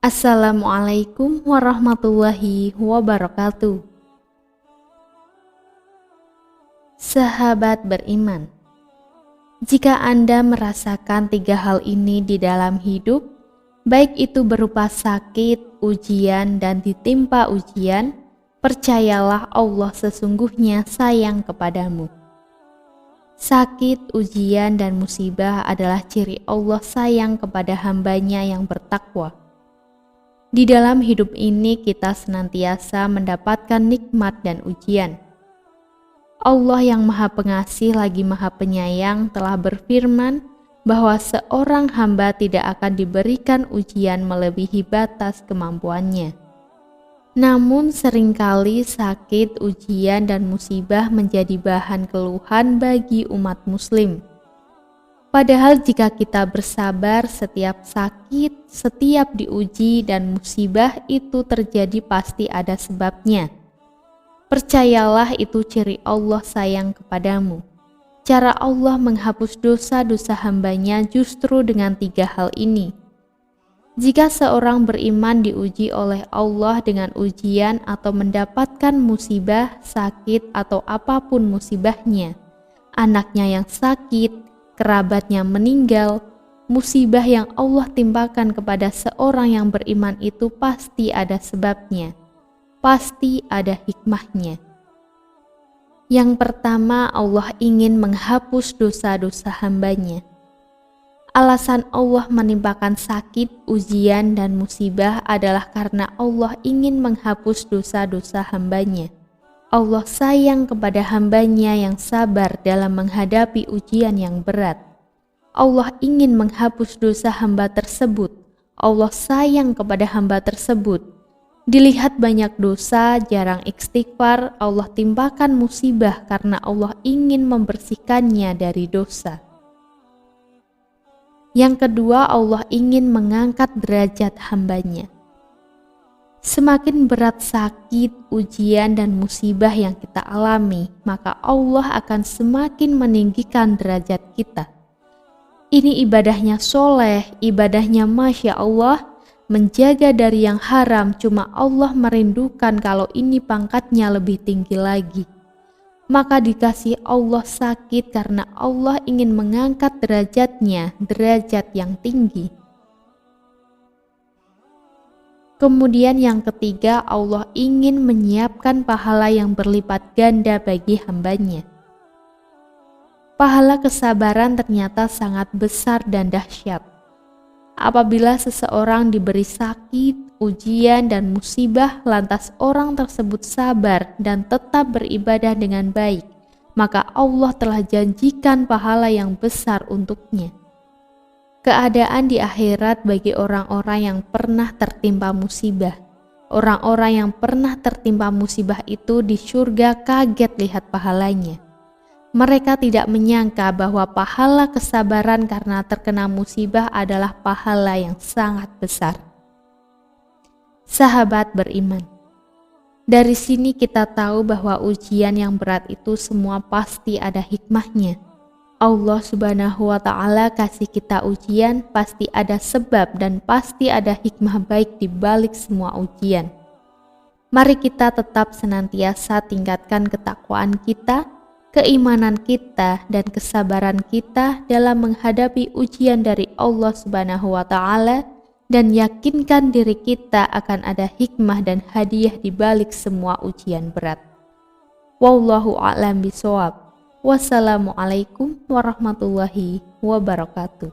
Assalamualaikum warahmatullahi wabarakatuh. Sahabat beriman, jika Anda merasakan 3 hal ini di dalam hidup, baik itu berupa sakit, ujian, dan ditimpa ujian, percayalah Allah sesungguhnya sayang kepadamu. Sakit, ujian, dan musibah adalah ciri Allah sayang kepada hambanya yang bertakwa. Di dalam hidup ini kita senantiasa mendapatkan nikmat dan ujian. Allah yang Maha Pengasih lagi Maha Penyayang telah berfirman bahwa seorang hamba tidak akan diberikan ujian melebihi batas kemampuannya. Namun seringkali sakit, ujian, dan musibah menjadi bahan keluhan bagi umat muslim. Padahal jika kita bersabar, setiap sakit, setiap diuji dan musibah itu terjadi pasti ada sebabnya. Percayalah itu ciri Allah sayang kepadamu. Cara Allah menghapus dosa-dosa hambanya justru dengan 3 hal ini. Jika seorang beriman diuji oleh Allah dengan ujian atau mendapatkan musibah, sakit, atau apapun musibahnya, anaknya yang sakit, kerabatnya meninggal, musibah yang Allah timpakan kepada seorang yang beriman itu pasti ada sebabnya. Pasti ada hikmahnya. Yang pertama, Allah ingin menghapus dosa-dosa hambanya. Alasan Allah menimpakan sakit, ujian, dan musibah adalah karena Allah ingin menghapus dosa-dosa hambanya. Allah sayang kepada hambanya yang sabar dalam menghadapi ujian yang berat. Allah ingin menghapus dosa hamba tersebut. Allah sayang kepada hamba tersebut. Dilihat banyak dosa, jarang istighfar, Allah timpakan musibah karena Allah ingin membersihkannya dari dosa. Yang kedua, Allah ingin mengangkat derajat hambanya. Semakin berat sakit, ujian, dan musibah yang kita alami, maka Allah akan semakin meninggikan derajat kita. Ini ibadahnya soleh, ibadahnya Masya Allah, menjaga dari yang haram, cuma Allah merindukan kalau ini pangkatnya lebih tinggi lagi. Maka dikasih Allah sakit karena Allah ingin mengangkat derajatnya, derajat yang tinggi. Kemudian yang ketiga, Allah ingin menyiapkan pahala yang berlipat ganda bagi hambanya. Pahala kesabaran ternyata sangat besar dan dahsyat. Apabila seseorang diberi sakit, ujian, dan musibah, lantas orang tersebut sabar dan tetap beribadah dengan baik, maka Allah telah janjikan pahala yang besar untuknya. Keadaan di akhirat bagi orang-orang yang pernah tertimpa musibah. Orang-orang yang pernah tertimpa musibah itu di surga kaget lihat pahalanya. Mereka tidak menyangka bahwa pahala kesabaran karena terkena musibah adalah pahala yang sangat besar. Sahabat beriman, dari sini kita tahu bahwa ujian yang berat itu semua pasti ada hikmahnya. Allah Subhanahu wa Ta'ala kasih kita ujian, pasti ada sebab dan pasti ada hikmah baik di balik semua ujian. Mari kita tetap senantiasa tingkatkan ketakwaan kita, keimanan kita, dan kesabaran kita dalam menghadapi ujian dari Allah Subhanahu wa Ta'ala, dan yakinkan diri kita akan ada hikmah dan hadiah di balik semua ujian berat. Wallahu a'lam bishawab. Wassalamualaikum warahmatullahi wabarakatuh.